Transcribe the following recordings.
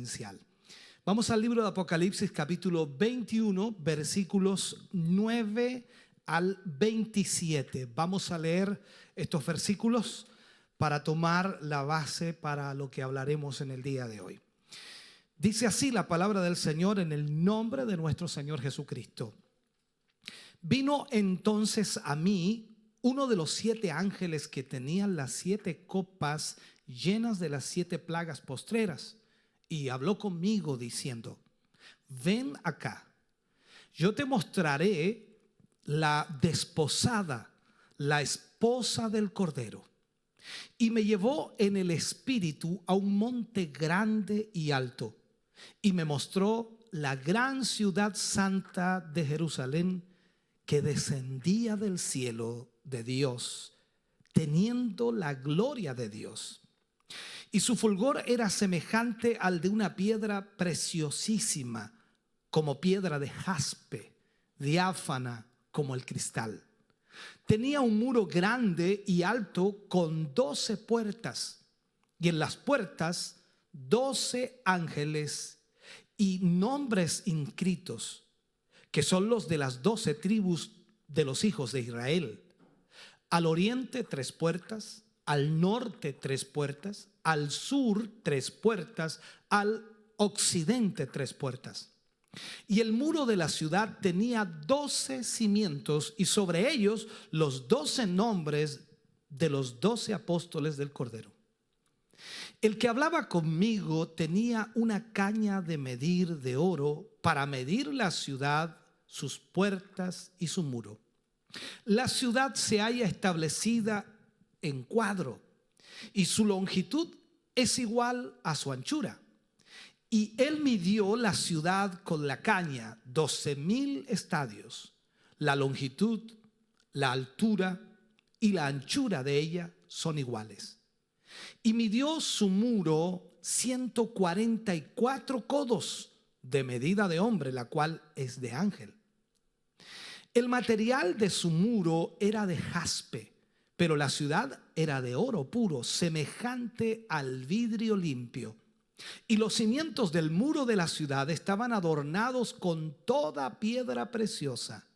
esencial. Vamos al libro de Apocalipsis capítulo 21, versículos 9 al 27. Vamos a leer estos versículos para tomar la base para lo que hablaremos en el día de hoy. Dice así la palabra del Señor en el nombre de nuestro Señor Jesucristo. Vino entonces a mí uno de los 7 ángeles que tenían las 7 copas llenas de las 7 plagas postreras, y habló conmigo diciendo: ven acá, yo te mostraré la desposada, la esposa del Cordero. Y me llevó en el espíritu a un monte grande y alto, y me mostró la gran ciudad santa de Jerusalén, que descendía del cielo de Dios, teniendo la gloria de Dios. Y su fulgor era semejante al de una piedra preciosísima, como piedra de jaspe, diáfana como el cristal. Tenía un muro grande y alto con 12 puertas, y en las puertas 12 ángeles y nombres inscritos, que son los de las 12 tribus de los hijos de Israel. Al oriente 3 puertas, al norte 3 puertas, al sur 3 puertas, al occidente 3 puertas. Y el muro de la ciudad tenía 12 cimientos, y sobre ellos los 12 nombres de los 12 apóstoles del Cordero. El que hablaba conmigo tenía una caña de medir de oro para medir la ciudad, sus puertas y su muro. La ciudad se halla establecida en cuadro, y su longitud es igual a su anchura. Y él midió la ciudad con la caña, 12,000 estadios. La longitud, la altura y la anchura de ella son iguales. Y midió su muro 144 codos de medida de hombre, la cual es de ángel. El material de su muro era de jaspe, pero la ciudad era de oro puro, semejante al vidrio limpio. Y los cimientos del muro de la ciudad estaban adornados con toda piedra preciosa.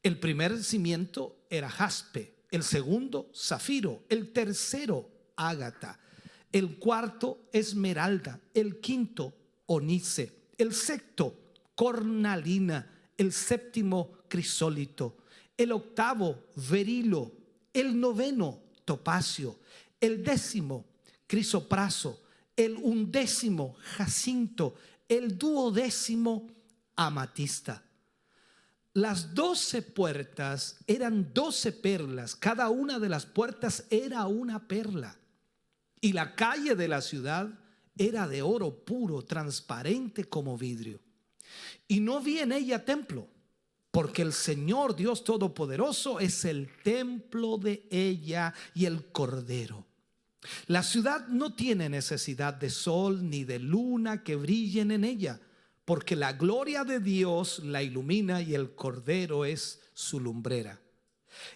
El primer cimiento era jaspe, el segundo zafiro, el tercero ágata, el cuarto esmeralda, el quinto onice, el sexto cornalina, el séptimo crisólito, el octavo berilo, el noveno topacio, el 10º crisopraso, el 11º jacinto, el 12º amatista. Las 12 puertas eran 12 perlas, cada una de las puertas era una perla. Y la calle de la ciudad era de oro puro, transparente como vidrio. Y no vi en ella templo, porque el Señor Dios Todopoderoso es el templo de ella y el Cordero. La ciudad no tiene necesidad de sol ni de luna que brillen en ella, porque la gloria de Dios la ilumina y el Cordero es su lumbrera.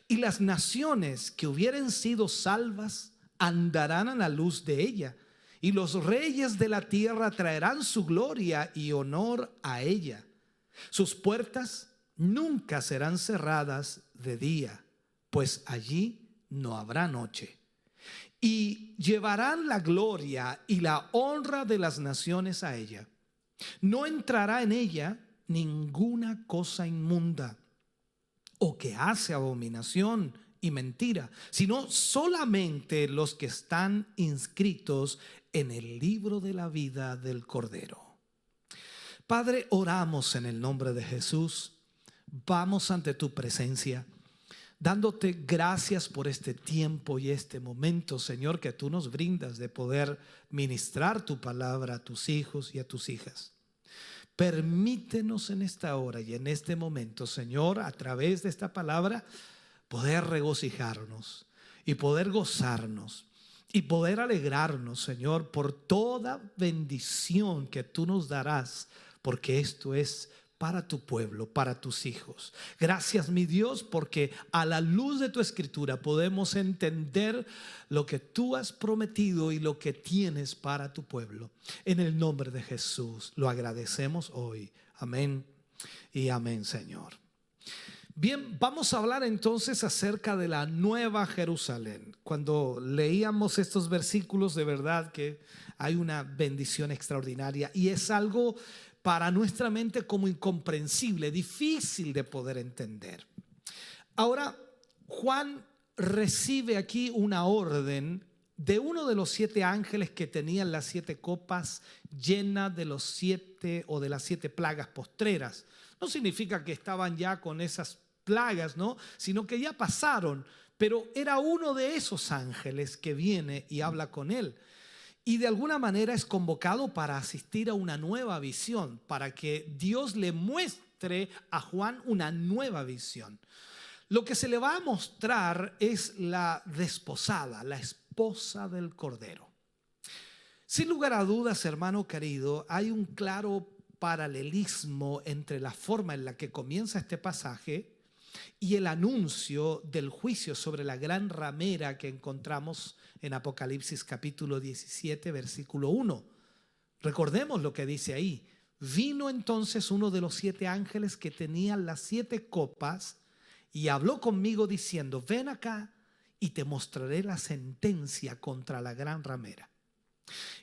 Y las naciones que hubieren sido salvas andarán a la luz de ella, y los reyes de la tierra traerán su gloria y honor a ella. Sus puertas nunca serán cerradas de día, pues allí no habrá noche. Y llevarán la gloria y la honra de las naciones a ella. No entrará en ella ninguna cosa inmunda o que hace abominación y mentira, sino solamente los que están inscritos en el libro de la vida del Cordero. Padre, oramos en el nombre de Jesús. Vamos ante tu presencia, dándote gracias por este tiempo y este momento, Señor, que tú nos brindas de poder ministrar tu palabra a tus hijos y a tus hijas. Permítenos en esta hora y en este momento, Señor, a través de esta palabra, poder regocijarnos y poder gozarnos y poder alegrarnos, Señor, por toda bendición que tú nos darás, porque esto es para tu pueblo, para tus hijos. Gracias, mi Dios, porque a la luz de tu escritura podemos entender lo que tú has prometido y lo que tienes para tu pueblo. En el nombre de Jesús lo agradecemos hoy. Amén y amén, Señor. Bien, vamos a hablar entonces acerca de la Nueva Jerusalén. Cuando leíamos estos versículos, de verdad que hay una bendición extraordinaria y es algo para nuestra mente como incomprensible, difícil de poder entender. Ahora, Juan recibe aquí una orden de uno de los 7 ángeles que tenían las 7 copas llenas de los 7 o de las 7 plagas postreras. No significa que estaban ya con esas plagas, ¿no? Sino que ya pasaron, pero era uno de esos ángeles que viene y habla con él. Y de alguna manera es convocado para asistir a una nueva visión, para que Dios le muestre a Juan una nueva visión. Lo que se le va a mostrar es la desposada, la esposa del Cordero. Sin lugar a dudas, hermano querido, hay un claro paralelismo entre la forma en la que comienza este pasaje y el anuncio del juicio sobre la gran ramera que encontramos en Apocalipsis capítulo 17, versículo 1. Recordemos lo que dice ahí. Vino entonces uno de los 7 ángeles que tenían las 7 copas y habló conmigo diciendo: ven acá y te mostraré la sentencia contra la gran ramera.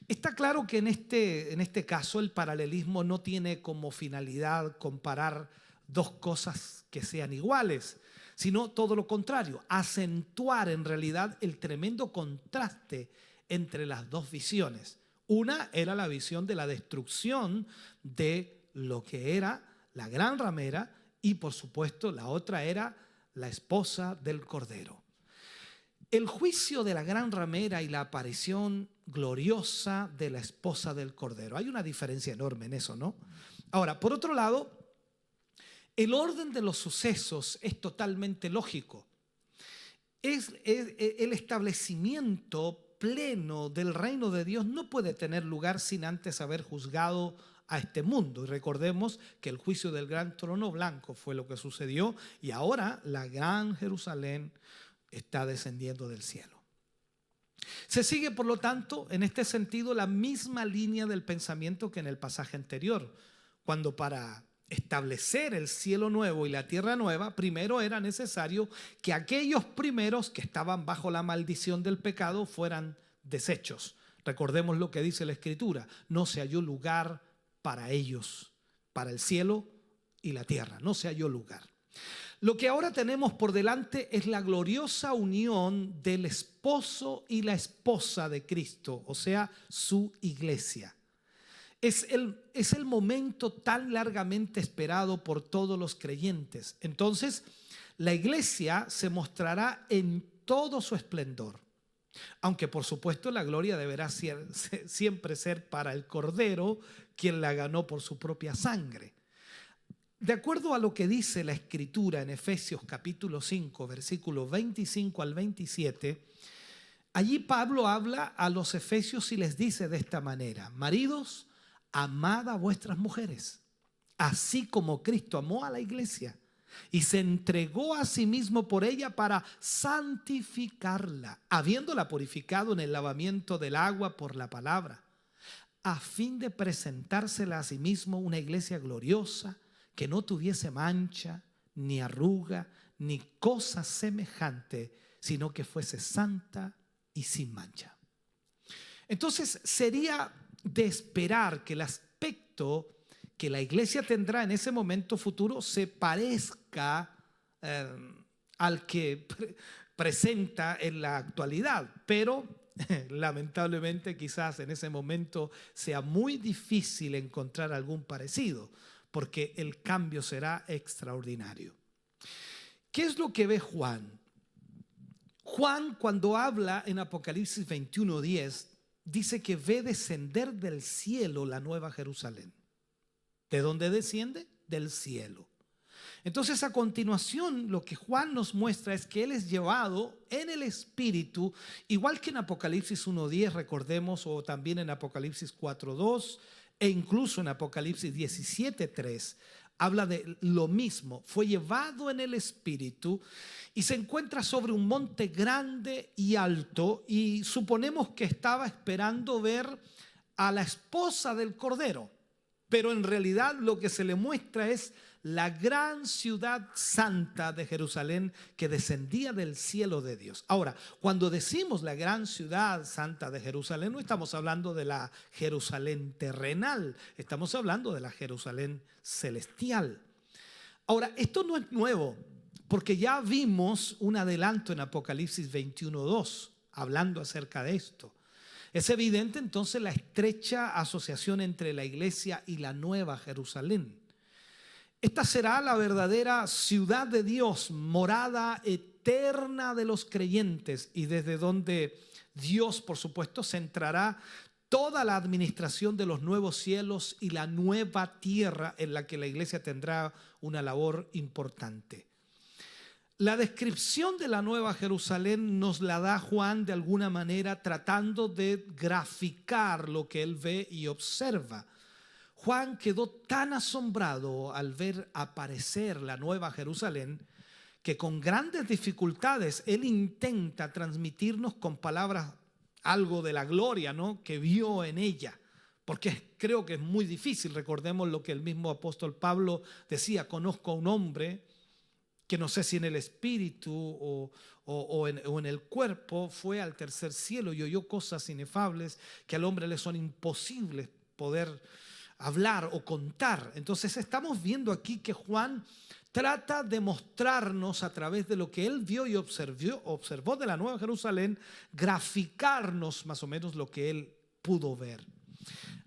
Está claro que en este caso el paralelismo no tiene como finalidad comparar dos cosas que sean iguales, sino todo lo contrario, acentuar en realidad el tremendo contraste entre las dos visiones. Una era la visión de la destrucción de lo que era la gran ramera y por supuesto la otra era la esposa del Cordero. El juicio de la gran ramera y la aparición gloriosa de la esposa del Cordero. Hay una diferencia enorme en eso, ¿no? Ahora, por otro lado, el orden de los sucesos es totalmente lógico. Es el establecimiento pleno del reino de Dios no puede tener lugar sin antes haber juzgado a este mundo. Y recordemos que el juicio del gran trono blanco fue lo que sucedió y ahora la gran Jerusalén está descendiendo del cielo. Se sigue, por lo tanto, en este sentido, la misma línea del pensamiento que en el pasaje anterior, cuando para establecer el cielo nuevo y la tierra nueva, primero era necesario que aquellos primeros que estaban bajo la maldición del pecado fueran deshechos. Recordemos lo que dice la Escritura: no se halló lugar para ellos, para el cielo y la tierra, no se halló lugar. Lo que ahora tenemos por delante es la gloriosa unión del esposo y la esposa de Cristo, o sea, su iglesia. Es el momento tan largamente esperado por todos los creyentes. Entonces, la iglesia se mostrará en todo su esplendor. Aunque por supuesto la gloria deberá siempre ser para el Cordero, quien la ganó por su propia sangre. De acuerdo a lo que dice la Escritura en Efesios capítulo 5, versículos 25 al 27, allí Pablo habla a los efesios y les dice de esta manera: maridos, amad a vuestras mujeres, así como Cristo amó a la iglesia y se entregó a sí mismo por ella para santificarla, habiéndola purificado en el lavamiento del agua por la palabra, a fin de presentársela a sí mismo una iglesia gloriosa, que no tuviese mancha, ni arruga, ni cosa semejante, sino que fuese santa y sin mancha. Entonces sería de esperar que el aspecto que la iglesia tendrá en ese momento futuro se parezca al que presenta en la actualidad, pero lamentablemente quizás en ese momento sea muy difícil encontrar algún parecido, porque el cambio será extraordinario. ¿Qué es lo que ve Juan? Juan, cuando habla en Apocalipsis 21:10, dice que ve descender del cielo la nueva Jerusalén. ¿De dónde desciende? Del cielo. Entonces, a continuación, lo que Juan nos muestra es que él es llevado en el Espíritu, igual que en Apocalipsis 1:10, recordemos, o también en Apocalipsis 4:2, e incluso en Apocalipsis 17:3, habla de lo mismo. Fue llevado en el Espíritu y se encuentra sobre un monte grande y alto, y suponemos que estaba esperando ver a la esposa del Cordero, pero en realidad lo que se le muestra es la gran ciudad santa de Jerusalén que descendía del cielo de Dios. Ahora, cuando decimos la gran ciudad santa de Jerusalén, no estamos hablando de la Jerusalén terrenal, estamos hablando de la Jerusalén celestial. Ahora, esto no es nuevo, porque ya vimos un adelanto en Apocalipsis 21:2, hablando acerca de esto. Es evidente entonces la estrecha asociación entre la iglesia y la nueva Jerusalén. Esta será la verdadera ciudad de Dios, morada eterna de los creyentes, y desde donde Dios, por supuesto, centrará toda la administración de los nuevos cielos y la nueva tierra, en la que la iglesia tendrá una labor importante. La descripción de la nueva Jerusalén nos la da Juan de alguna manera, tratando de graficar lo que él ve y observa. Juan quedó tan asombrado al ver aparecer la nueva Jerusalén que con grandes dificultades él intenta transmitirnos con palabras algo de la gloria, ¿no?, que vio en ella, porque creo que es muy difícil. Recordemos lo que el mismo apóstol Pablo decía: conozco a un hombre que no sé si en el espíritu o en el cuerpo fue al tercer cielo y oyó cosas inefables que al hombre le son imposibles poder hablar o contar. Entonces estamos viendo aquí que Juan trata de mostrarnos, a través de lo que él vio y observó de la Nueva Jerusalén, graficarnos más o menos lo que él pudo ver.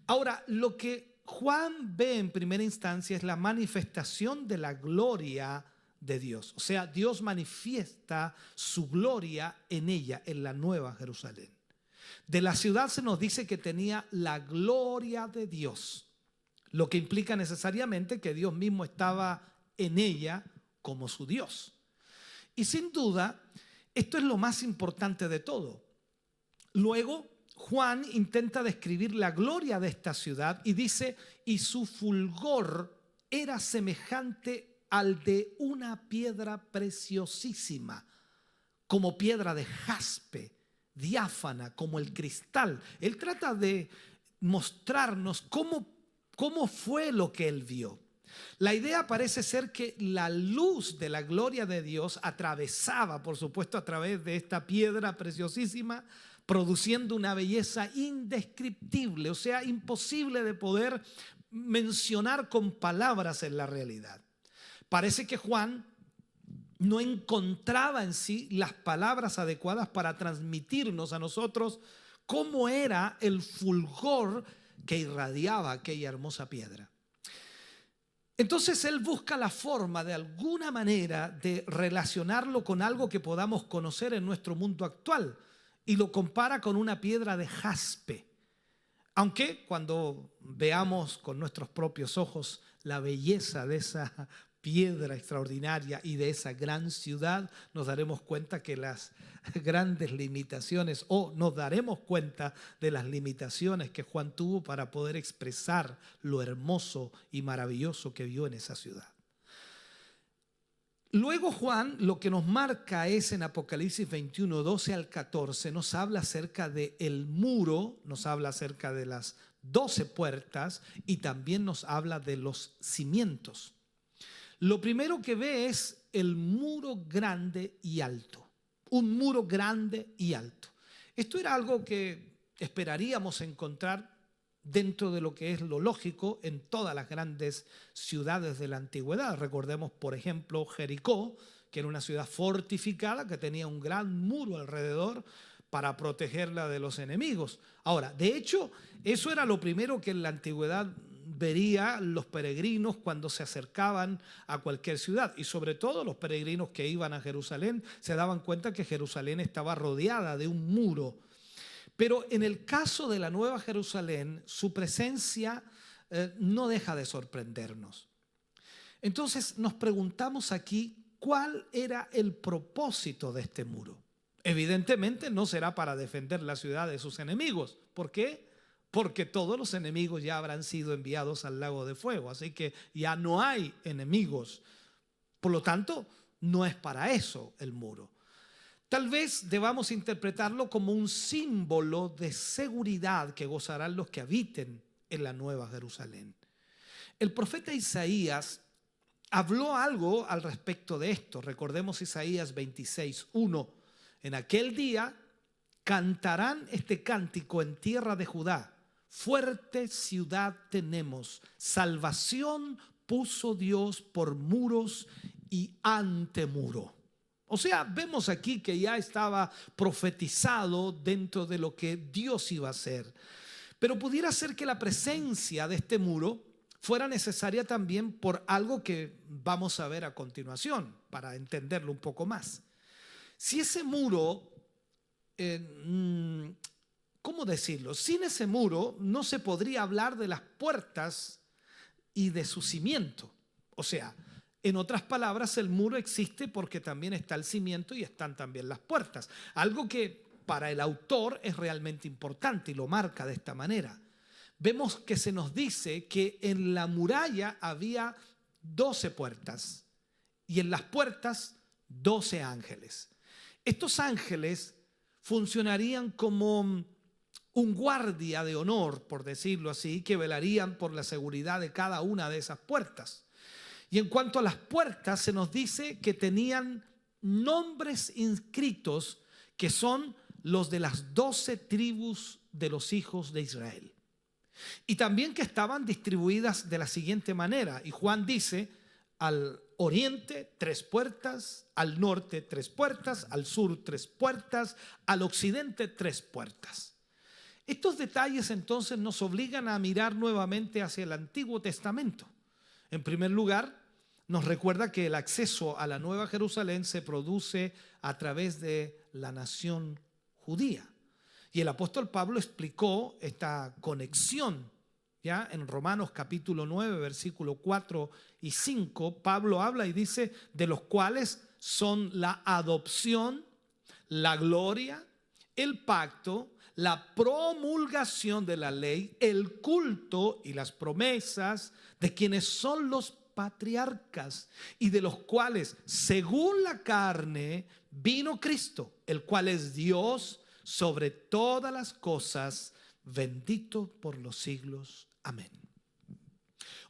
Ahora, lo que Juan ve en primera instancia es la manifestación de la gloria de Dios. O sea, Dios manifiesta su gloria en ella, en la Nueva Jerusalén. De la ciudad se nos dice que tenía la gloria de Dios, lo que implica necesariamente que Dios mismo estaba en ella como su Dios. Y sin duda, esto es lo más importante de todo. Luego, Juan intenta describir la gloria de esta ciudad y dice: y su fulgor era semejante al de una piedra preciosísima, como piedra de jaspe, diáfana como el cristal. Él trata de mostrarnos cómo fue lo que él vio. La idea parece ser que la luz de la gloria de Dios atravesaba, por supuesto, a través de esta piedra preciosísima, produciendo una belleza indescriptible, o sea, imposible de poder mencionar con palabras en la realidad. Parece que Juan no encontraba en sí las palabras adecuadas para transmitirnos a nosotros cómo era el fulgor que irradiaba aquella hermosa piedra. Entonces él busca la forma de alguna manera de relacionarlo con algo que podamos conocer en nuestro mundo actual, y lo compara con una piedra de jaspe. Aunque cuando veamos con nuestros propios ojos la belleza de esa piedra extraordinaria y de esa gran ciudad, nos daremos cuenta que las grandes limitaciones, o nos daremos cuenta de las limitaciones que Juan tuvo para poder expresar lo hermoso y maravilloso que vio en esa ciudad. Luego Juan lo que nos marca es en Apocalipsis 21, 12 al 14, nos habla acerca del muro, nos habla acerca de las 12 puertas y también nos habla de los cimientos. Lo primero que ve es el muro grande y alto, un muro grande y alto. Esto era algo que esperaríamos encontrar dentro de lo que es lo lógico en todas las grandes ciudades de la antigüedad. Recordemos, por ejemplo, Jericó, que era una ciudad fortificada que tenía un gran muro alrededor para protegerla de los enemigos. Ahora, de hecho, eso era lo primero que en la antigüedad vería los peregrinos cuando se acercaban a cualquier ciudad, y sobre todo los peregrinos que iban a Jerusalén se daban cuenta que Jerusalén estaba rodeada de un muro. Pero en el caso de la Nueva Jerusalén, su presencia no deja de sorprendernos. Entonces nos preguntamos aquí, ¿cuál era el propósito de este muro? Evidentemente no será para defender la ciudad de sus enemigos. ¿Por qué? porque todos los enemigos ya habrán sido enviados al lago de fuego, así que ya no hay enemigos. Por lo tanto, no es para eso el muro. Tal vez debamos interpretarlo como un símbolo de seguridad que gozarán los que habiten en la Nueva Jerusalén. El profeta Isaías habló algo al respecto de esto. Recordemos Isaías 26:1. En aquel día cantarán este cántico en tierra de Judá. Fuerte ciudad tenemos, salvación puso Dios por muros y antemuro. O sea, vemos aquí que ya estaba profetizado dentro de lo que Dios iba a hacer. Pero pudiera ser que la presencia de este muro fuera necesaria también por algo que vamos a ver a continuación, para entenderlo un poco más. Si ese muro, ¿cómo decirlo? Sin ese muro no se podría hablar de las puertas y de su cimiento. O sea, en otras palabras, el muro existe porque también está el cimiento y están también las puertas. Algo que para el autor es realmente importante y lo marca de esta manera. Vemos que se nos dice que en la muralla había 12 puertas y en las puertas 12 ángeles. Estos ángeles funcionarían como un guardia de honor, por decirlo así, que velarían por la seguridad de cada una de esas puertas. Y en cuanto a las puertas, se nos dice que tenían nombres inscritos que son los de las 12 tribus de los hijos de Israel. Y también que estaban distribuidas de la siguiente manera. Y Juan dice: al oriente 3 puertas, al norte 3 puertas, al sur 3 puertas, al occidente 3 puertas. Estos detalles entonces nos obligan a mirar nuevamente hacia el Antiguo Testamento. En primer lugar, nos recuerda que el acceso a la Nueva Jerusalén se produce a través de la nación judía. Y el apóstol Pablo explicó esta conexión, ¿ya? En Romanos capítulo 9, versículo 4 y 5, Pablo habla y dice: de los cuales son la adopción, la gloria, el pacto, la promulgación de la ley, el culto y las promesas de quienes son los patriarcas, y de los cuales, según la carne, vino Cristo, el cual es Dios sobre todas las cosas, bendito por los siglos. Amén.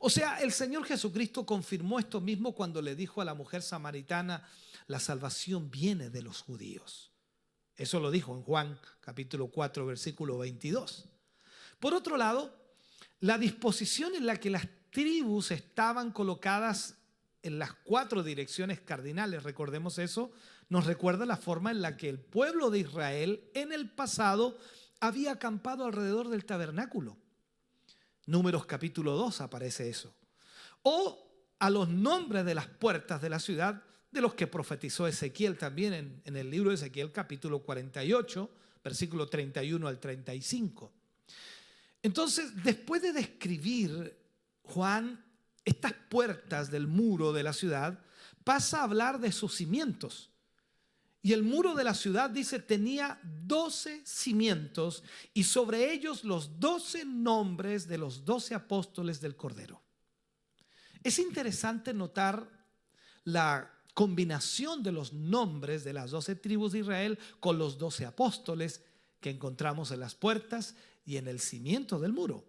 O sea, el Señor Jesucristo confirmó esto mismo cuando le dijo a la mujer samaritana: la salvación viene de los judíos. Eso lo dijo en Juan capítulo 4, versículo 22. Por otro lado, la disposición en la que las tribus estaban colocadas en las 4 direcciones cardinales, recordemos eso, nos recuerda la forma en la que el pueblo de Israel en el pasado había acampado alrededor del tabernáculo. Números capítulo 2 aparece eso. O a los nombres de las puertas de la ciudad, de los que profetizó Ezequiel también en el libro de Ezequiel capítulo 48, versículo 31 al 35. Entonces, después de describir Juan estas puertas del muro de la ciudad, pasa a hablar de sus cimientos. Y el muro de la ciudad, dice, tenía 12 cimientos y sobre ellos los 12 nombres de los 12 apóstoles del Cordero. Es interesante notar la combinación de los nombres de las 12 tribus de Israel con los 12 apóstoles que encontramos en las puertas y en el cimiento del muro.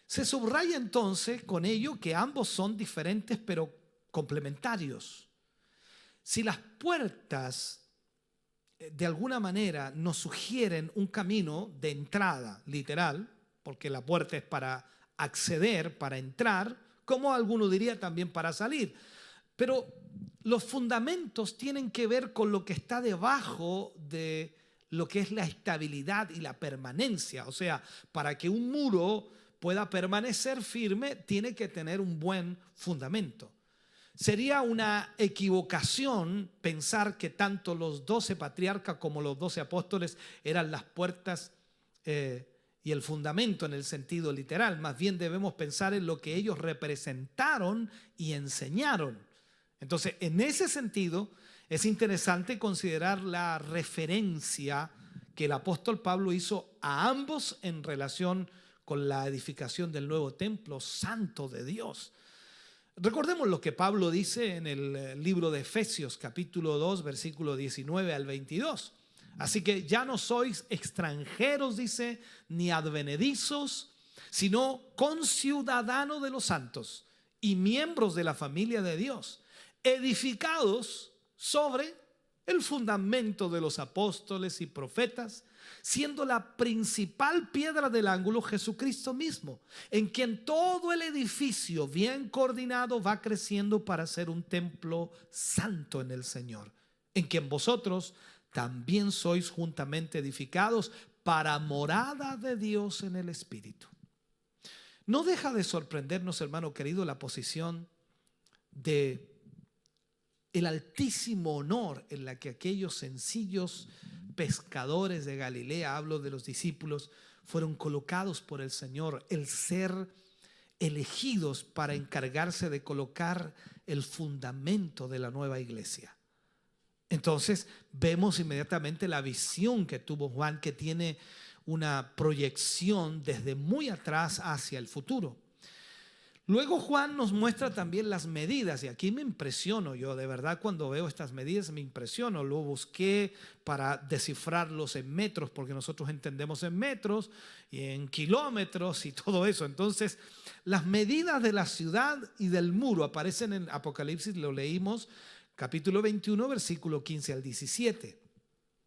Se subraya entonces con ello que ambos son diferentes pero complementarios. Si las puertas de alguna manera nos sugieren un camino de entrada literal, porque la puerta es para acceder, para entrar, como alguno diría también para salir, pero los fundamentos tienen que ver con lo que está debajo de lo que es la estabilidad y la permanencia. O sea, para que un muro pueda permanecer firme, tiene que tener un buen fundamento. Sería una equivocación pensar que tanto los 12 patriarcas como los 12 apóstoles eran las puertas y el fundamento en el sentido literal. Más bien debemos pensar en lo que ellos representaron y enseñaron. Entonces, en ese sentido, es interesante considerar la referencia que el apóstol Pablo hizo a ambos en relación con la edificación del nuevo templo santo de Dios. Recordemos lo que Pablo dice en el libro de Efesios, capítulo 2, versículo 19 al 22. Así que ya no sois extranjeros, dice, ni advenedizos, sino conciudadanos de los santos y miembros de la familia de Dios, edificados sobre el fundamento de los apóstoles y profetas, siendo la principal piedra del ángulo Jesucristo mismo, en quien todo el edificio bien coordinado va creciendo para ser un templo santo en el Señor, en quien vosotros también sois juntamente edificados para morada de Dios en el Espíritu. No deja de sorprendernos, hermano querido, la posición de el altísimo honor en la que aquellos sencillos pescadores de Galilea, hablo de los discípulos, fueron colocados por el Señor, el ser elegidos para encargarse de colocar el fundamento de la nueva iglesia. Entonces vemos inmediatamente la visión que tuvo Juan, que tiene una proyección desde muy atrás hacia el futuro. Luego Juan nos muestra también las medidas, y aquí me impresiono yo, de verdad, cuando veo estas medidas me impresiono. Lo busqué para descifrarlos en metros, porque nosotros entendemos en metros y en kilómetros y todo eso. Entonces, las medidas de la ciudad y del muro aparecen en Apocalipsis, lo leímos, capítulo 21, versículo 15 al 17.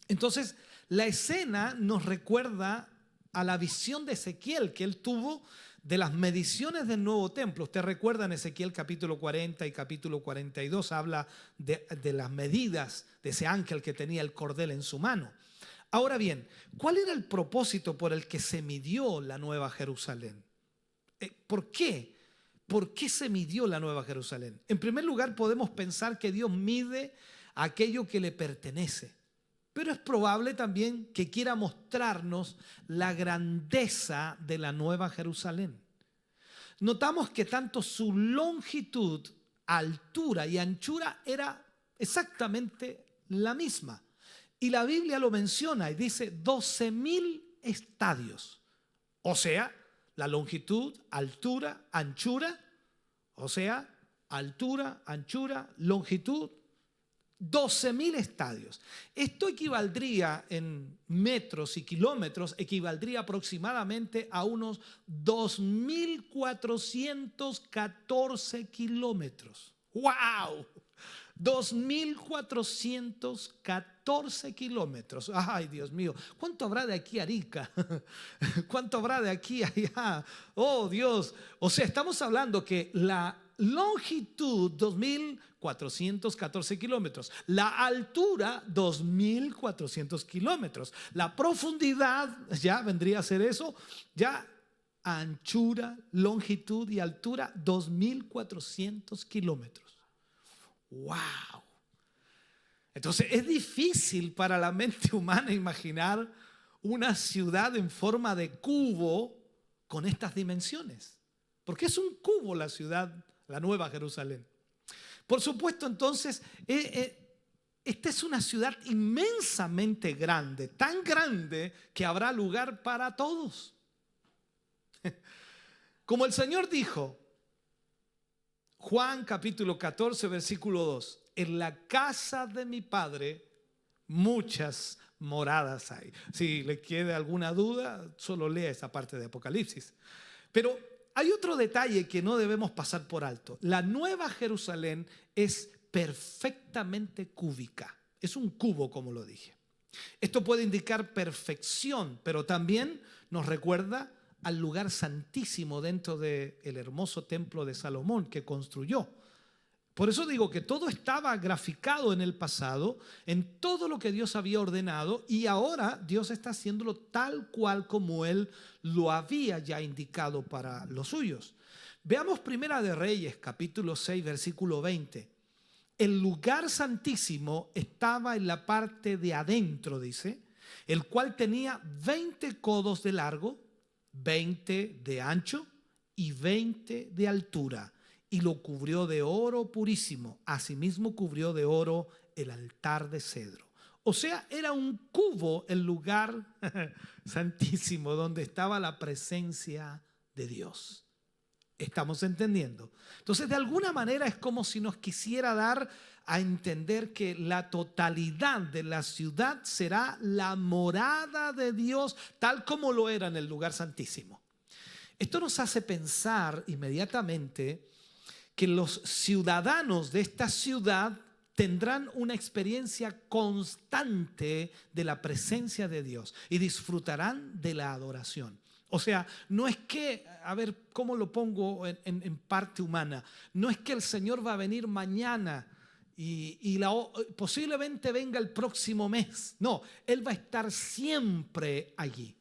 Entonces, la escena nos recuerda a la visión de Ezequiel que él tuvo de las mediciones del nuevo templo. Usted recuerda en Ezequiel capítulo 40 y capítulo 42, habla de las medidas de ese ángel que tenía el cordel en su mano. Ahora bien, ¿cuál era el propósito por el que se midió la Nueva Jerusalén? ¿Por qué? ¿Por qué se midió la Nueva Jerusalén? En primer lugar, podemos pensar que Dios mide aquello que le pertenece. Pero es probable también que quiera mostrarnos la grandeza de la Nueva Jerusalén. Notamos que tanto su longitud, altura y anchura era exactamente la misma. Y la Biblia lo menciona y dice 12,000 estadios. O sea, la longitud, altura, anchura. O sea, altura, anchura, longitud. 12,000 estadios. Esto equivaldría en metros y kilómetros, equivaldría aproximadamente a unos 2,414 kilómetros. ¡Wow! 2,414 kilómetros. Ay, Dios mío, ¿cuánto habrá de aquí a Arica? ¿Cuánto habrá de aquí a allá? Oh, Dios. O sea, estamos hablando que la longitud 2,414 kilómetros, la altura 2,400 kilómetros, la profundidad ya vendría a ser eso, ya anchura, longitud y altura 2,400 kilómetros. ¡Wow! Entonces es difícil para la mente humana imaginar una ciudad en forma de cubo con estas dimensiones, porque es un cubo la ciudad, la Nueva Jerusalén. Por supuesto, entonces, esta es una ciudad inmensamente grande, tan grande que habrá lugar para todos. Como el Señor dijo, Juan capítulo 14, versículo 2, en la casa de mi Padre muchas moradas hay. Si le queda alguna duda, solo lea esa parte de Apocalipsis. Pero hay otro detalle que no debemos pasar por alto. La Nueva Jerusalén es perfectamente cúbica. Es un cubo, como lo dije. Esto puede indicar perfección, pero también nos recuerda al lugar santísimo dentro del hermoso templo de Salomón que construyó. Por eso digo que todo estaba graficado en el pasado, en todo lo que Dios había ordenado, y ahora Dios está haciéndolo tal cual como Él lo había ya indicado para los suyos. Veamos Primera de Reyes, capítulo 6, versículo 20. El lugar santísimo estaba en la parte de adentro, dice, el cual tenía 20 codos de largo, 20 de ancho y 20 de altura, y lo cubrió de oro purísimo. Asimismo cubrió de oro el altar de cedro. O sea, era un cubo el lugar santísimo donde estaba la presencia de Dios. ¿Estamos entendiendo? Entonces, de alguna manera es como si nos quisiera dar a entender que la totalidad de la ciudad será la morada de Dios, tal como lo era en el lugar santísimo. Esto nos hace pensar inmediatamente que los ciudadanos de esta ciudad tendrán una experiencia constante de la presencia de Dios y disfrutarán de la adoración. O sea, no es que, a ver, ¿cómo lo pongo en parte humana? No es que el Señor va a venir mañana y posiblemente venga el próximo mes. No, Él va a estar siempre allí.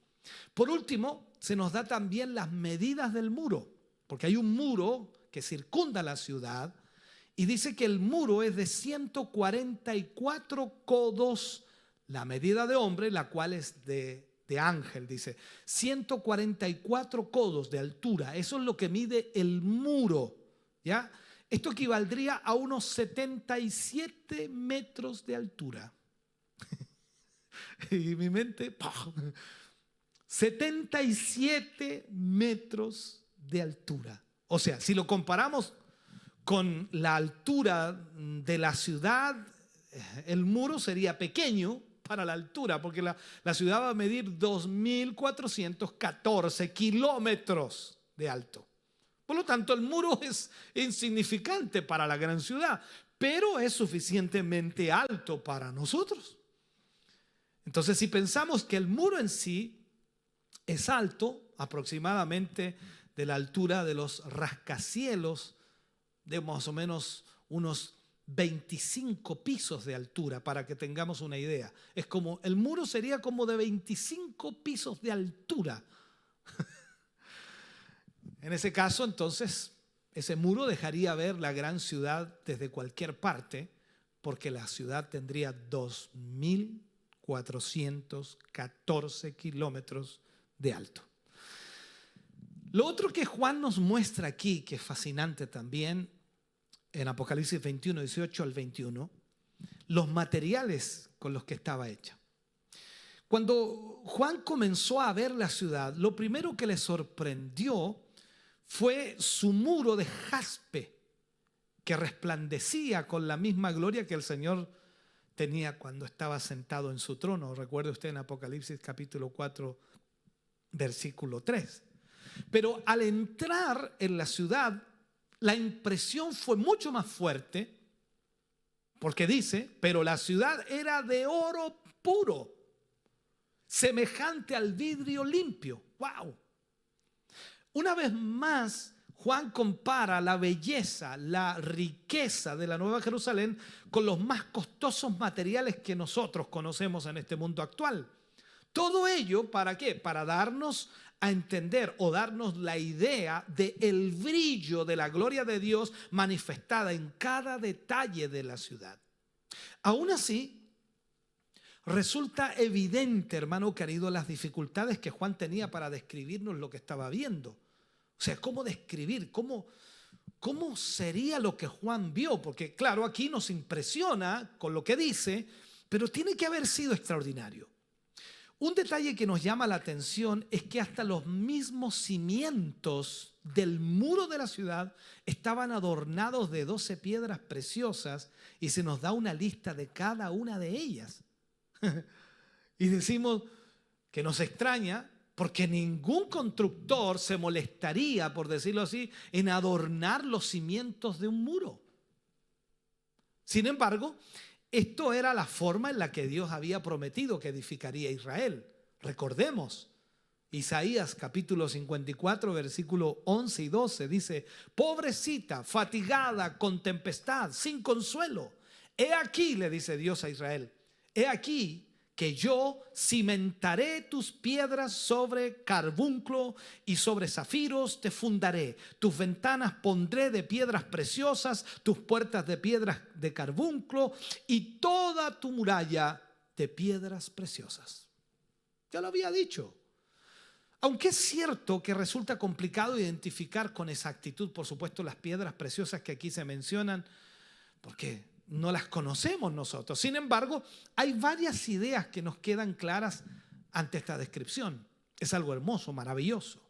Por último, se nos da también las medidas del muro, porque hay un muro que circunda la ciudad y dice que el muro es de 144 codos, la medida de hombre, la cual es de ángel, dice 144 codos de altura. Eso es lo que mide el muro, ¿ya? Esto equivaldría a unos 77 metros de altura. Y mi mente, ¡pah! 77 metros de altura. O sea, si lo comparamos con la altura de la ciudad, el muro sería pequeño para la altura, porque la ciudad va a medir 2.414 kilómetros de alto. Por lo tanto, el muro es insignificante para la gran ciudad, pero es suficientemente alto para nosotros. Entonces, si pensamos que el muro en sí es alto, aproximadamente de la altura de los rascacielos, de más o menos unos 25 pisos de altura, para que tengamos una idea. Es como, el muro sería como de 25 pisos de altura. En ese caso, entonces, ese muro dejaría ver la gran ciudad desde cualquier parte, porque la ciudad tendría 2.414 kilómetros de alto. Lo otro que Juan nos muestra aquí, que es fascinante también, en Apocalipsis 21, 18 al 21, los materiales con los que estaba hecha. Cuando Juan comenzó a ver la ciudad, lo primero que le sorprendió fue su muro de jaspe, que resplandecía con la misma gloria que el Señor tenía cuando estaba sentado en su trono. Recuerde usted en Apocalipsis capítulo 4, versículo 3. Pero al entrar en la ciudad, la impresión fue mucho más fuerte, porque dice, pero la ciudad era de oro puro, semejante al vidrio limpio. ¡Wow! Una vez más, Juan compara la belleza, la riqueza de la Nueva Jerusalén con los más costosos materiales que nosotros conocemos en este mundo actual. Todo ello, ¿para qué? Para darnos a entender o darnos la idea del brillo de la gloria de Dios manifestada en cada detalle de la ciudad. Aún así, resulta evidente, hermano querido, las dificultades que Juan tenía para describirnos lo que estaba viendo. O sea, ¿cómo describir? ¿Cómo sería lo que Juan vio? Porque claro, aquí nos impresiona con lo que dice, pero tiene que haber sido extraordinario. Un detalle que nos llama la atención es que hasta los mismos cimientos del muro de la ciudad estaban adornados de 12 piedras preciosas y se nos da una lista de cada una de ellas. Y decimos que nos extraña porque ningún constructor se molestaría, por decirlo así, en adornar los cimientos de un muro. Sin embargo, esto era la forma en la que Dios había prometido que edificaría a Israel. Recordemos, Isaías capítulo 54, versículo 11 y 12 dice, pobrecita, fatigada, con tempestad, sin consuelo. He aquí, le dice Dios a Israel, he aquí que yo cimentaré tus piedras sobre carbunclo y sobre zafiros te fundaré. Tus ventanas pondré de piedras preciosas, tus puertas de piedras de carbunclo y toda tu muralla de piedras preciosas. Ya lo había dicho. Aunque es cierto que resulta complicado identificar con exactitud, por supuesto, las piedras preciosas que aquí se mencionan, porque no las conocemos nosotros. Sin embargo, hay varias ideas que nos quedan claras ante esta descripción. Es algo hermoso, maravilloso.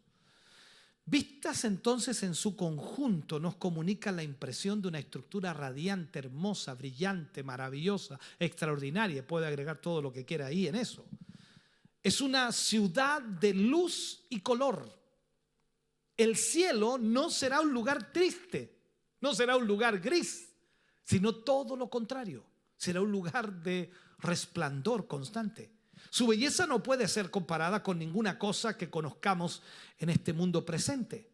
Vistas entonces en su conjunto, nos comunica la impresión de una estructura radiante, hermosa, brillante, maravillosa, extraordinaria. Puede agregar todo lo que quiera ahí en eso. Es una ciudad de luz y color. El cielo no será un lugar triste, no será un lugar gris, sino todo lo contrario. Será un lugar de resplandor constante. Su belleza no puede ser comparada con ninguna cosa que conozcamos en este mundo presente.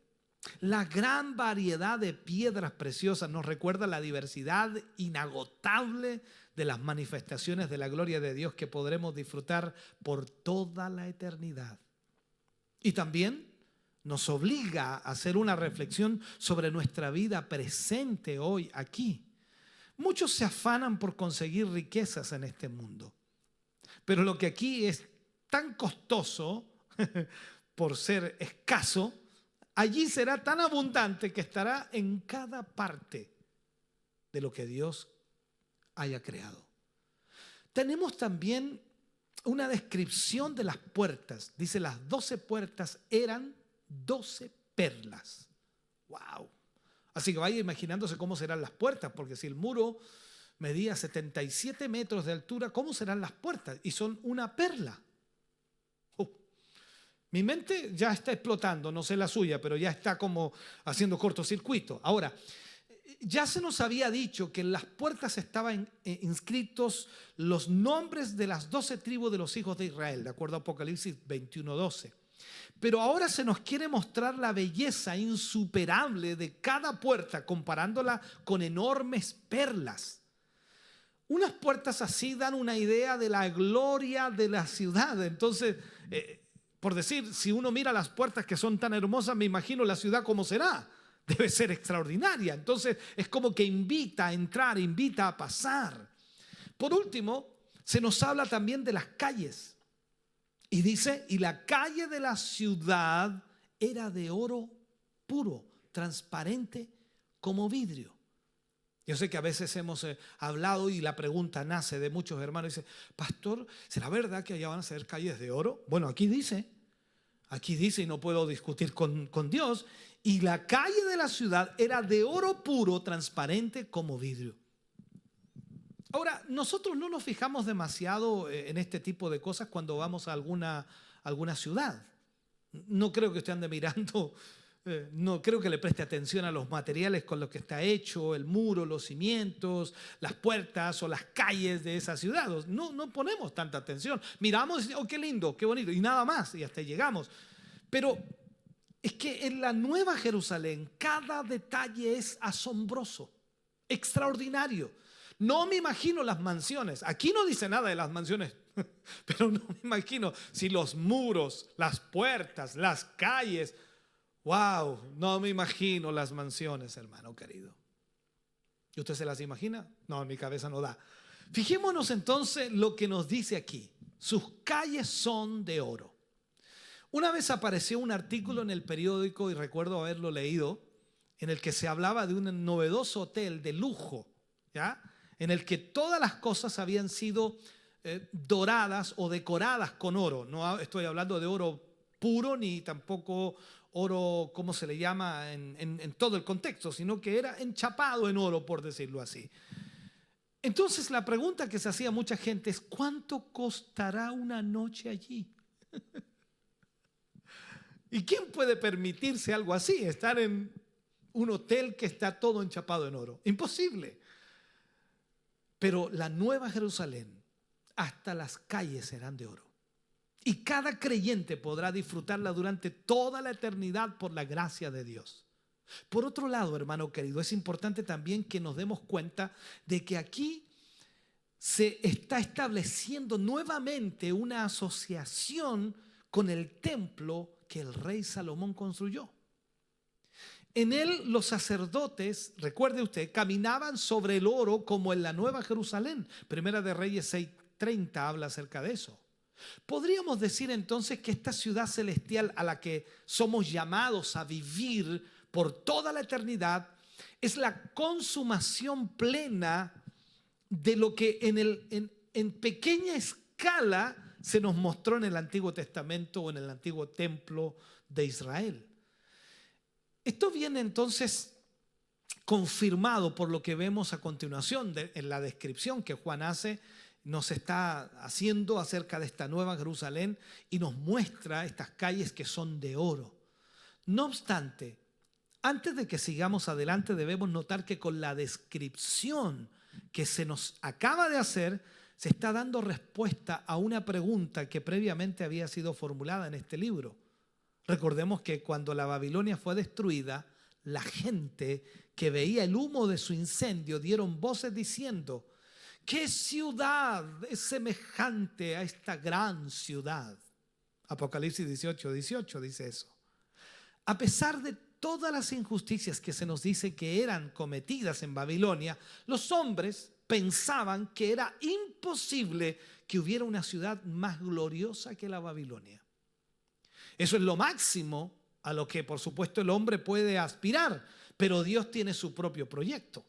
La gran variedad de piedras preciosas nos recuerda la diversidad inagotable de las manifestaciones de la gloria de Dios que podremos disfrutar por toda la eternidad. Y también nos obliga a hacer una reflexión sobre nuestra vida presente hoy aquí. Muchos se afanan por conseguir riquezas en este mundo. Pero lo que aquí es tan costoso por ser escaso, allí será tan abundante que estará en cada parte de lo que Dios haya creado. Tenemos también una descripción de las puertas. Dice, las 12 puertas eran 12 perlas. ¡Wow! Así que vaya imaginándose cómo serán las puertas, porque si el muro medía 77 metros de altura, ¿cómo serán las puertas? Y son una perla. Mi mente ya está explotando, no sé la suya, pero ya está como haciendo cortocircuito. Ahora, ya se nos había dicho que en las puertas estaban inscritos los nombres de las 12 tribus de los hijos de Israel, de acuerdo a Apocalipsis 21:12. Pero ahora se nos quiere mostrar la belleza insuperable de cada puerta, comparándola con enormes perlas. Unas puertas así dan una idea de la gloria de la ciudad. Entonces, por decir, si uno mira las puertas que son tan hermosas, me imagino la ciudad como será. Debe ser extraordinaria. Entonces, es como que invita a entrar, invita a pasar. Por último, se nos habla también de las calles. Y dice, y la calle de la ciudad era de oro puro, transparente como vidrio. Yo sé que a veces hemos hablado y la pregunta nace de muchos hermanos. Dice, pastor, ¿será verdad que allá van a ser calles de oro? Bueno, aquí dice y no puedo discutir con Dios. Y la calle de la ciudad era de oro puro, transparente como vidrio. Ahora, nosotros no nos fijamos demasiado en este tipo de cosas cuando vamos a alguna ciudad. No creo que usted ande mirando... No creo que le preste atención a los materiales con los que está hecho, el muro, los cimientos, las puertas o las calles de esa ciudad. No ponemos tanta atención. Miramos y decimos, oh, qué lindo, qué bonito, y nada más, y hasta llegamos. Pero es que en la Nueva Jerusalén cada detalle es asombroso, extraordinario. No me imagino las mansiones. Aquí no dice nada de las mansiones, pero no me imagino si los muros, las puertas, las calles... Wow, no me imagino las mansiones, hermano querido. ¿Y usted se las imagina? No, en mi cabeza no da. Fijémonos entonces lo que nos dice aquí. Sus calles son de oro. Una vez apareció un artículo en el periódico, y recuerdo haberlo leído, en el que se hablaba de un novedoso hotel de lujo, ¿ya? En el que todas las cosas habían sido doradas o decoradas con oro. No estoy hablando de oro puro ni tampoco oro, ¿cómo se le llama en todo el contexto? Sino que era enchapado en oro, por decirlo así. Entonces la pregunta que se hacía mucha gente es, ¿cuánto costará una noche allí? ¿Y quién puede permitirse algo así? Estar en un hotel que está todo enchapado en oro. Imposible. Pero la Nueva Jerusalén, hasta las calles serán de oro. Y cada creyente podrá disfrutarla durante toda la eternidad por la gracia de Dios. Por otro lado, hermano querido, es importante también que nos demos cuenta de que aquí se está estableciendo nuevamente una asociación con el templo que el rey Salomón construyó. En él los sacerdotes, recuerde usted, caminaban sobre el oro como en la Nueva Jerusalén. Primera de Reyes 6:30 habla acerca de eso. Podríamos decir entonces que esta ciudad celestial a la que somos llamados a vivir por toda la eternidad es la consumación plena de lo que en pequeña escala se nos mostró en el Antiguo Testamento o en el Antiguo Templo de Israel. Esto viene entonces confirmado por lo que vemos a continuación en la descripción que Juan nos está haciendo acerca de esta nueva Jerusalén y nos muestra estas calles que son de oro. No obstante, antes de que sigamos adelante debemos notar que con la descripción que se nos acaba de hacer se está dando respuesta a una pregunta que previamente había sido formulada en este libro. Recordemos que cuando la Babilonia fue destruida, la gente que veía el humo de su incendio dieron voces diciendo: ¿qué ciudad es semejante a esta gran ciudad? Apocalipsis 18:18 dice eso. A pesar de todas las injusticias que se nos dice que eran cometidas en Babilonia, los hombres pensaban que era imposible que hubiera una ciudad más gloriosa que la Babilonia. Eso es lo máximo a lo que, por supuesto, el hombre puede aspirar, pero Dios tiene su propio proyecto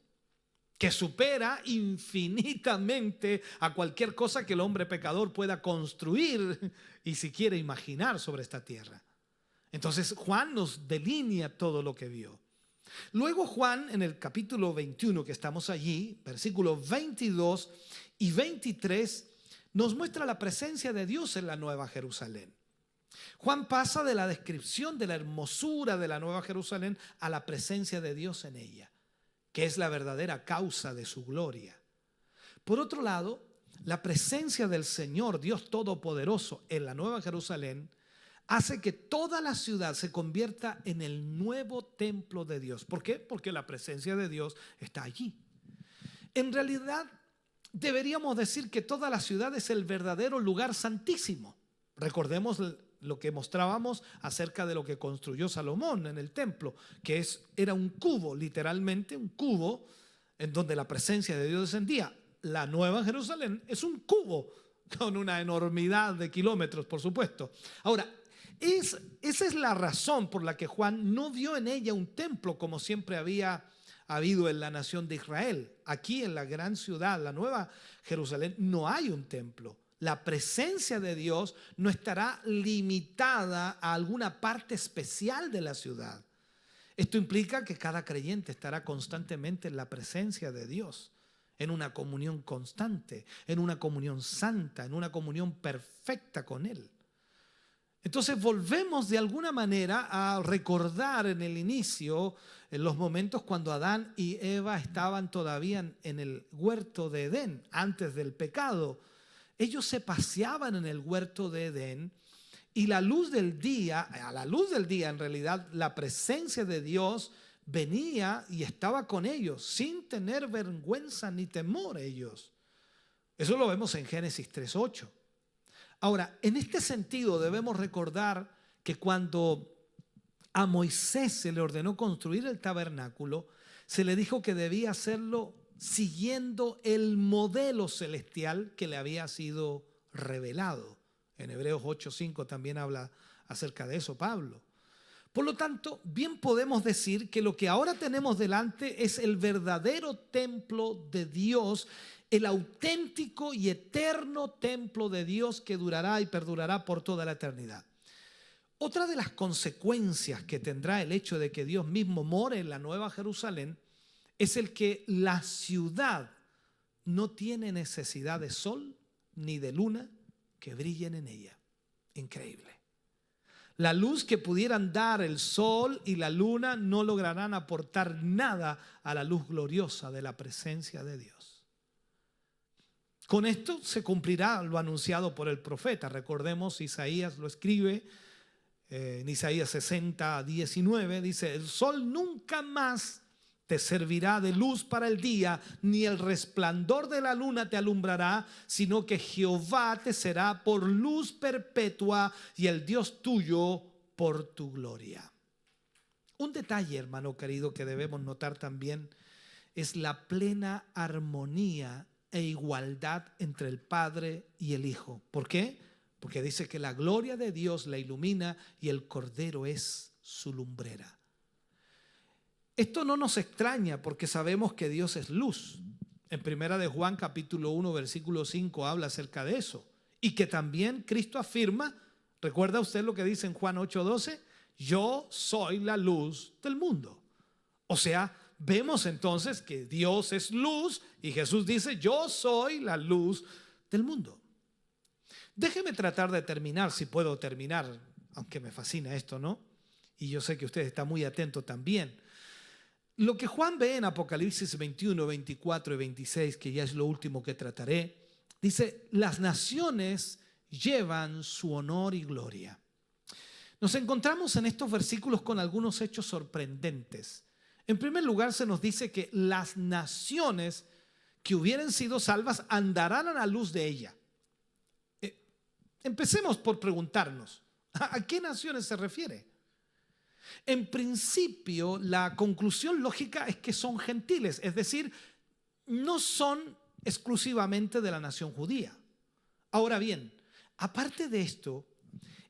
que supera infinitamente a cualquier cosa que el hombre pecador pueda construir y siquiera imaginar sobre esta tierra. Entonces Juan nos delinea todo lo que vio. Luego Juan, en el capítulo 21 que estamos allí, versículos 22 y 23, nos muestra la presencia de Dios en la Nueva Jerusalén. Juan pasa de la descripción de la hermosura de la Nueva Jerusalén a la presencia de Dios en ella, que es la verdadera causa de su gloria. Por otro lado, la presencia del Señor, Dios Todopoderoso, en la Nueva Jerusalén, hace que toda la ciudad se convierta en el nuevo templo de Dios. ¿Por qué? Porque la presencia de Dios está allí. En realidad, deberíamos decir que toda la ciudad es el verdadero lugar santísimo. Recordemos lo que mostrábamos acerca de lo que construyó Salomón en el templo, que era un cubo, literalmente un cubo, en donde la presencia de Dios descendía. La Nueva Jerusalén es un cubo con una enormidad de kilómetros, por supuesto. Ahora, esa es la razón por la que Juan no vio en ella un templo como siempre había habido en la nación de Israel. Aquí en la gran ciudad, la Nueva Jerusalén, no hay un templo. La presencia de Dios no estará limitada a alguna parte especial de la ciudad. Esto implica que cada creyente estará constantemente en la presencia de Dios, en una comunión constante, en una comunión santa, en una comunión perfecta con Él. Entonces volvemos de alguna manera a recordar en el inicio, en los momentos cuando Adán y Eva estaban todavía en el huerto de Edén, antes del pecado. Ellos se paseaban en el huerto de Edén y a la luz del día en realidad, la presencia de Dios venía y estaba con ellos sin tener vergüenza ni temor ellos. Eso lo vemos en Génesis 3:8. Ahora, en este sentido debemos recordar que cuando a Moisés se le ordenó construir el tabernáculo, se le dijo que debía hacerlo siguiendo el modelo celestial que le había sido revelado. En Hebreos 8:5 también habla acerca de eso Pablo. Por lo tanto, bien podemos decir que lo que ahora tenemos delante es el verdadero templo de Dios, el auténtico y eterno templo de Dios que durará y perdurará por toda la eternidad. Otra de las consecuencias que tendrá el hecho de que Dios mismo more en la Nueva Jerusalén es el que la ciudad no tiene necesidad de sol ni de luna que brillen en ella. Increíble. La luz que pudieran dar el sol y la luna no lograrán aportar nada a la luz gloriosa de la presencia de Dios. Con esto se cumplirá lo anunciado por el profeta. Recordemos, Isaías lo escribe en Isaías 60:19. Dice: el sol nunca más te servirá de luz para el día, ni el resplandor de la luna te alumbrará, sino que Jehová te será por luz perpetua y el Dios tuyo por tu gloria. Un detalle, hermano querido, que debemos notar también es la plena armonía e igualdad entre el Padre y el Hijo. ¿Por qué? Porque dice que la gloria de Dios la ilumina y el Cordero es su lumbrera. Esto no nos extraña porque sabemos que Dios es luz. En primera de Juan capítulo 1 versículo 5 habla acerca de eso. Y que también Cristo afirma, ¿recuerda usted lo que dice en Juan 8:12? Yo soy la luz del mundo. O sea, vemos entonces que Dios es luz y Jesús dice, yo soy la luz del mundo. Déjeme tratar de terminar, si puedo terminar, aunque me fascina esto, ¿no? Y yo sé que usted está muy atento también. Lo que Juan ve en Apocalipsis 21, 24 y 26, que ya es lo último que trataré, dice, las naciones llevan su honor y gloria. Nos encontramos en estos versículos con algunos hechos sorprendentes. En primer lugar, se nos dice que las naciones que hubieran sido salvas andarán a la luz de ella. Empecemos por preguntarnos, ¿a qué naciones se refiere? En principio, la conclusión lógica es que son gentiles, es decir, no son exclusivamente de la nación judía. Ahora bien, aparte de esto,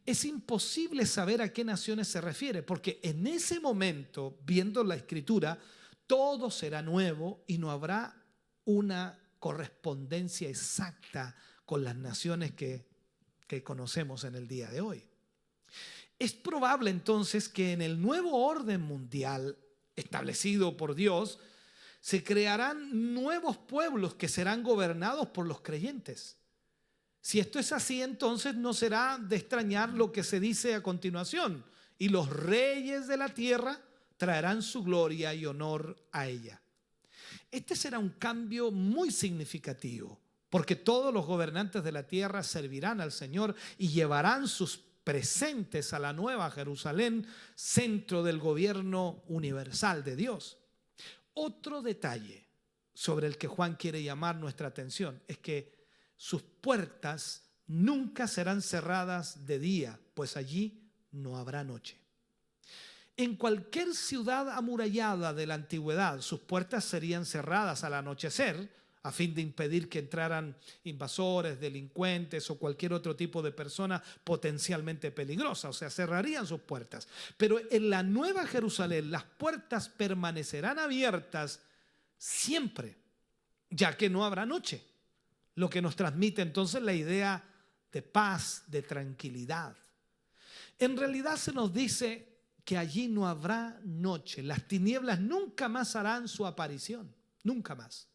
es imposible saber a qué naciones se refiere, porque en ese momento, viendo la Escritura, todo será nuevo y no habrá una correspondencia exacta con las naciones que conocemos en el día de hoy. Es probable entonces que en el nuevo orden mundial establecido por Dios se crearán nuevos pueblos que serán gobernados por los creyentes. Si esto es así, entonces no será de extrañar lo que se dice a continuación. Y los reyes de la tierra traerán su gloria y honor a ella. Este será un cambio muy significativo, porque todos los gobernantes de la tierra servirán al Señor y llevarán sus presentes a la nueva Jerusalén, centro del gobierno universal de Dios. Otro detalle sobre el que Juan quiere llamar nuestra atención es que sus puertas nunca serán cerradas de día, pues allí no habrá noche. En cualquier ciudad amurallada de la antigüedad, sus puertas serían cerradas al anochecer, a fin de impedir que entraran invasores, delincuentes o cualquier otro tipo de persona potencialmente peligrosa. O sea, cerrarían sus puertas. Pero en la Nueva Jerusalén las puertas permanecerán abiertas siempre, ya que no habrá noche. Lo que nos transmite entonces la idea de paz, de tranquilidad. En realidad se nos dice que allí no habrá noche. Las tinieblas nunca más harán su aparición, nunca más.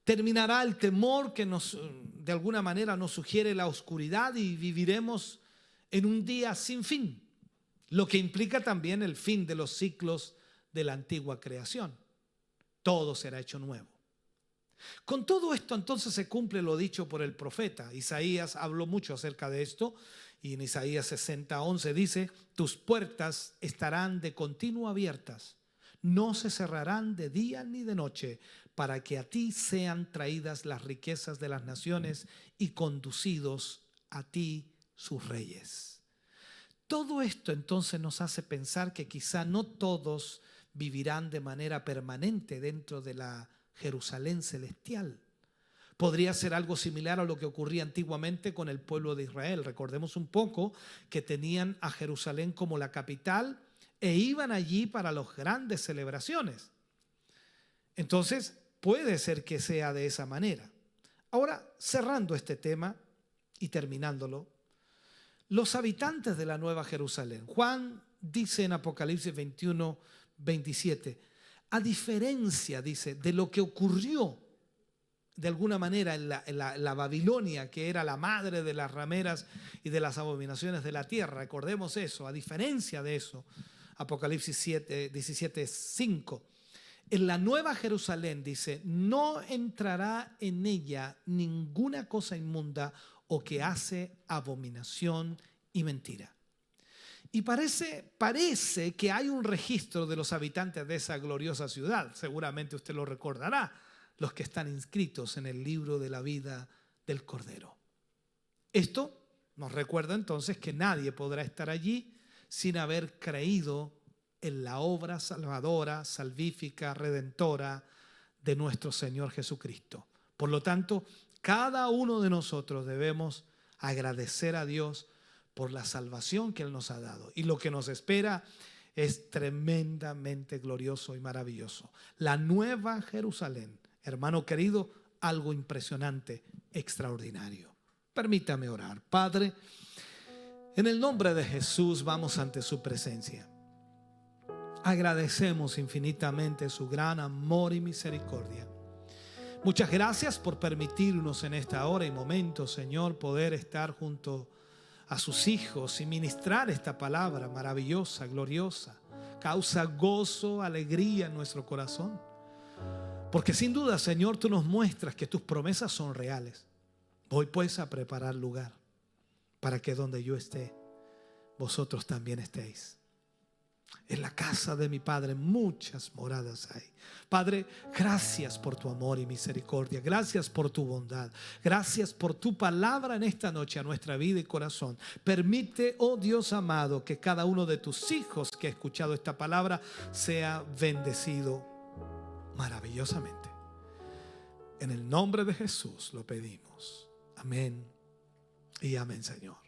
Terminará el temor que de alguna manera nos sugiere la oscuridad y viviremos en un día sin fin, lo que implica también el fin de los ciclos de la antigua creación. Todo será hecho nuevo. Con todo esto entonces se cumple lo dicho por el profeta. Isaías habló mucho acerca de esto y en Isaías 60:11 dice, tus puertas estarán de continuo abiertas, no se cerrarán de día ni de noche, para que a ti sean traídas las riquezas de las naciones y conducidos a ti sus reyes. Todo esto entonces nos hace pensar que quizá no todos vivirán de manera permanente dentro de la Jerusalén celestial. Podría ser algo similar a lo que ocurría antiguamente con el pueblo de Israel. Recordemos un poco que tenían a Jerusalén como la capital e iban allí para las grandes celebraciones. Entonces, puede ser que sea de esa manera. Ahora, cerrando este tema y terminándolo, los habitantes de la Nueva Jerusalén. Juan dice en Apocalipsis 21, 27, a diferencia, dice, de lo que ocurrió de alguna manera en la Babilonia, que era la madre de las rameras y de las abominaciones de la tierra. Recordemos eso, a diferencia de eso, Apocalipsis 17, 5. En la Nueva Jerusalén, dice, no entrará en ella ninguna cosa inmunda o que hace abominación y mentira. Y parece que hay un registro de los habitantes de esa gloriosa ciudad. Seguramente usted lo recordará, los que están inscritos en el libro de la vida del Cordero. Esto nos recuerda entonces que nadie podrá estar allí sin haber creído en la obra salvadora, salvífica, redentora de nuestro Señor Jesucristo. Por lo tanto, cada uno de nosotros debemos agradecer a Dios por la salvación que Él nos ha dado. Y lo que nos espera es tremendamente glorioso y maravilloso. La nueva Jerusalén, hermano querido, algo impresionante, extraordinario. Permítame orar. Padre, en el nombre de Jesús vamos ante su presencia. Agradecemos infinitamente su gran amor y misericordia. Muchas gracias por permitirnos en esta hora y momento, Señor, poder estar junto a sus hijos y ministrar esta palabra maravillosa, gloriosa. Causa gozo, alegría en nuestro corazón. Porque sin duda, Señor, tú nos muestras que tus promesas son reales. Voy pues a preparar lugar para que donde yo esté, vosotros también estéis. En la casa de mi Padre muchas moradas hay. Padre, gracias por tu amor y misericordia. Gracias por tu bondad. Gracias por tu palabra en esta noche a nuestra vida y corazón. Permite, oh Dios amado, que cada uno de tus hijos que ha escuchado esta palabra sea bendecido maravillosamente. En el nombre de Jesús lo pedimos. Amén y amén, Señor.